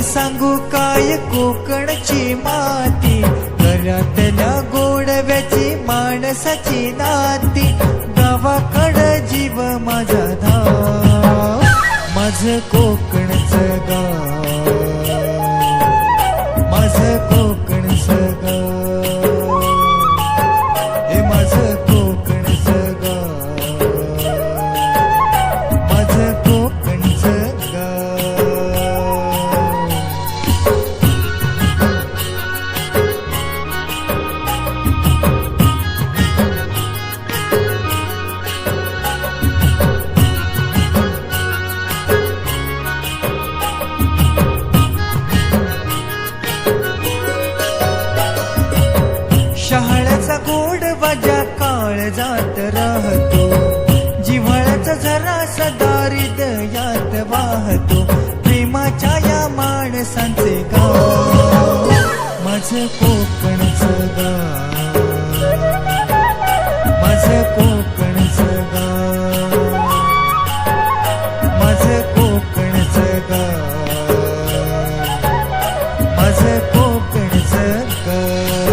सांगू काय कोकणची माती, घरातल्या गोडव्याची माणसाची नाती, गावाकडं जीव माझा धाव, माझं कोकणचं गाव, माझं कोकणचं गाव, हे माझं कोकणचं गाव, माझं कोकणचं गाव. शहाळ्याचा गोड वाजा काळजात राहतो, जिव्हाळ्याचा झरा सदा हृदयात वाहतो, प्रेमाच्या या माणसांचे गाव, माझं कोकण